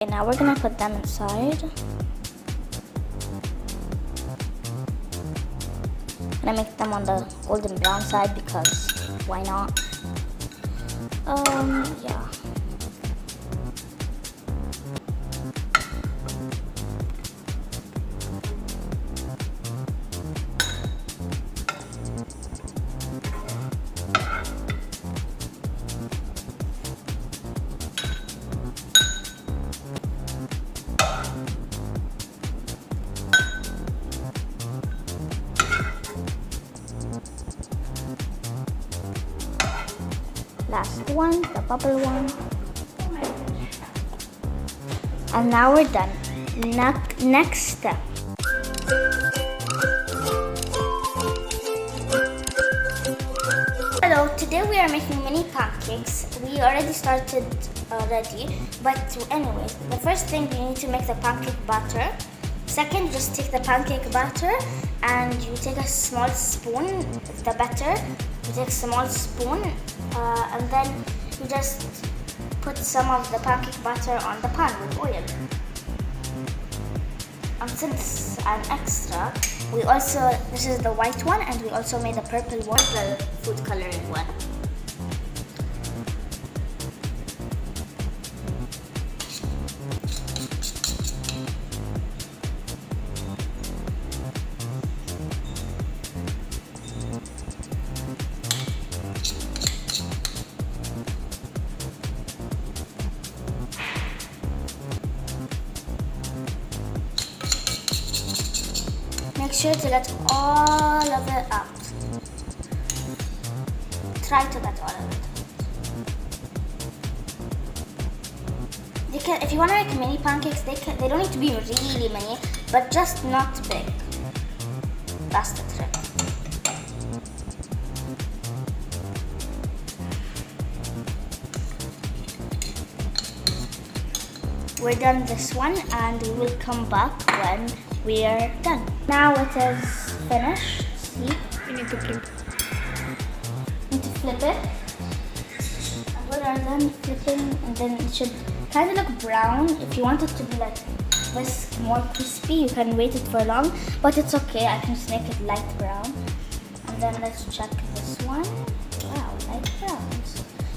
Okay, now we're gonna put them inside. Gonna make them on the golden brown side because why not? Yeah. Last one, the bubble one. And now we're done. Next step. Hello, today we are making mini pancakes. We already started but anyways, the first thing you need to make the pancake batter. Second, just take the pancake batter and you take a small spoon, the batter, you take a small spoon and then you just put some of the pancake batter on the pan with oil. And since I'm extra, this is the white one and we also made a purple one, the food coloring one. Make sure to get all of it out. Try to get all of it. If you want to make mini pancakes, they don't need to be really many, but just not big. That's the trick. We're done this one and we will come back when we are done. Now it is finished. See? You need to flip. It. And when we are done flipping, and then it should kind of look brown. If you want it to be like this, more crispy, you can wait it for long, but it's okay. I can just make it light brown. And then let's check this one. Wow, light brown.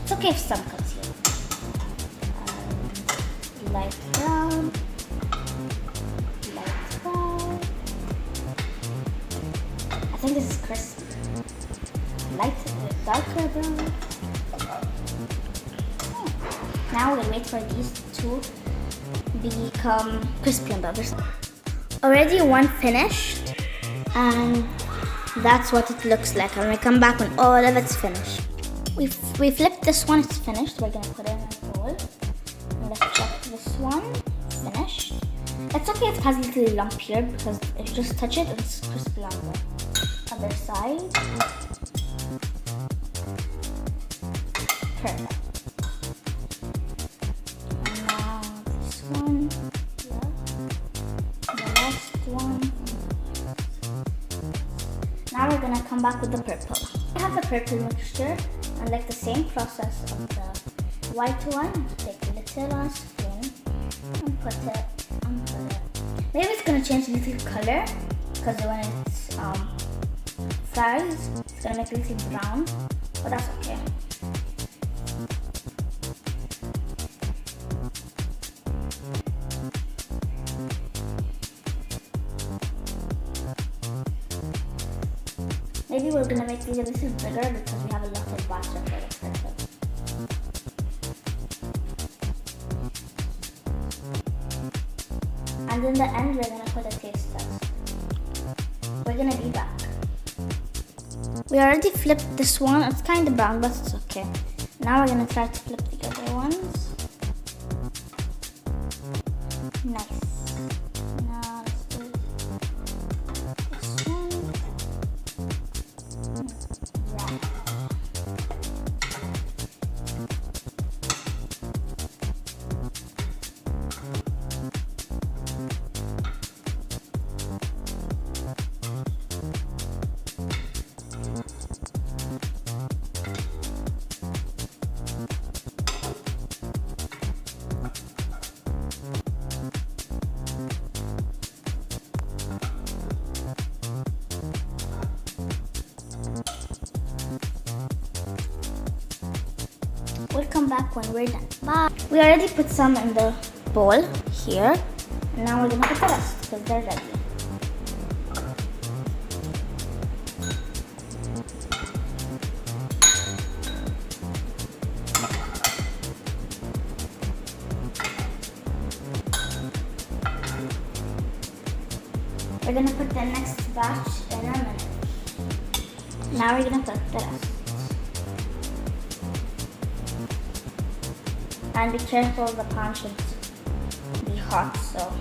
It's okay if some comes here. Light brown. I think this is crispy. Darker brown. Now we'll wait for these to become crispy on the other side. Already one finished, and that's what it looks like. And we come back when all of it's finished. We flipped this one, it's finished. We're gonna put it in a bowl. And let's check this one, finished. It's okay if it has a little lump here because if you just touch it, it's crispy on the other side. Perfect. And now this one, the last one. Now we're gonna come back with the purple. We have the purple mixture and like the same process of the white one. Take a little spoon and put it. Maybe it's gonna change a little color because when it's fries, it's gonna make it a little brown, but that's okay. Maybe we're gonna make these a little bigger because we have a lot of batter for the purple. And in the end, we're gonna put a taste test. We're gonna be back. We already flipped this one. It's kind of brown, but it's okay. Now we're gonna try to flip the other ones. Nice. Now let's do this one. Yeah. back when we're done. Bye. We already put some in the bowl here. And now we're gonna put the rest because they're ready. We're gonna put the next batch in a minute. Now we're gonna put the rest. And be careful, the pan should be hot, so.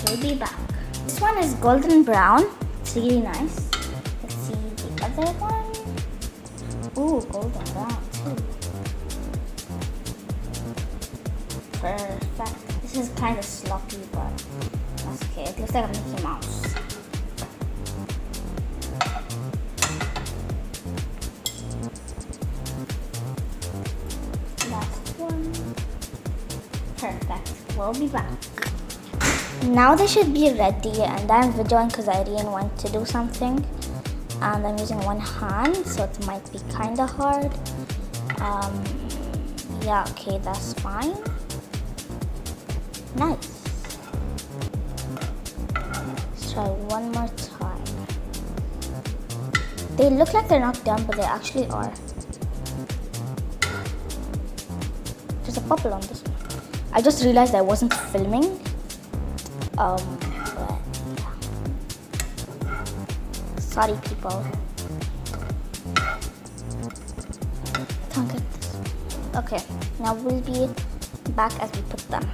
We'll be back. This one is golden brown. It's really nice. Let's see the other one. Ooh, golden brown too. Perfect. This is kind of sloppy, but that's okay. It looks like a Mickey Mouse. Last one. Perfect. We'll be back. Now they should be ready, and I'm videoing because Irene went to do something, and I'm using one hand, so it might be kind of hard. Yeah, okay, that's fine. Nice. Let's try one more time. They look like they're not done, but they actually are. There's a bubble on this one. I just realized I wasn't filming. But yeah. Sorry, people. Can't get this. Okay, now we'll be back as we put them.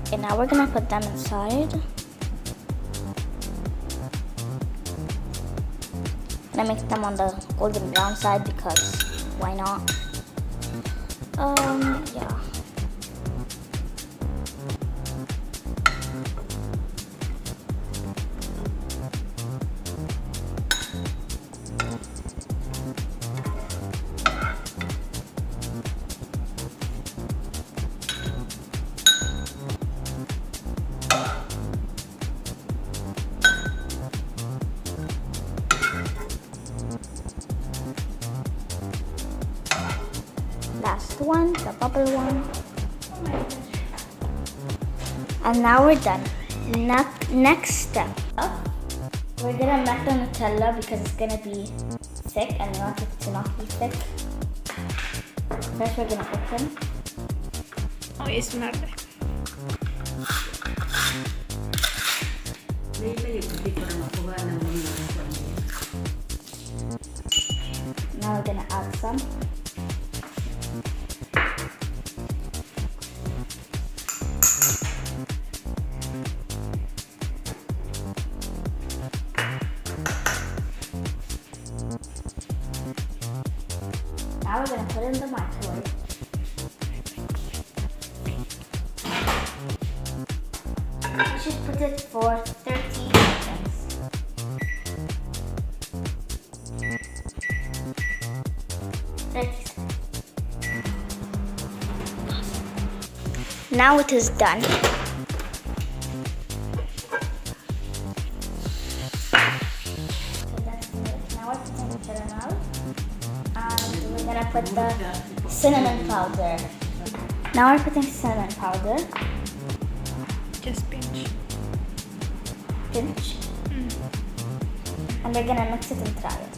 Okay, now we're gonna put them inside. I'm gonna make them on the golden brown side because why not? Yeah. Last one, the bubble one. And now we're done. Next step. We're gonna melt the Nutella because it's gonna be thick and we want it to not be thick. First we're gonna put them. Oh, it's verde. Now we're gonna add some. Now we're going to put it in the microwave. We should put it for 30 seconds. 30 seconds. Now it is done. We're gonna put the cinnamon powder. Now we're putting cinnamon powder. Just pinch. Pinch. And we're gonna mix it and try it.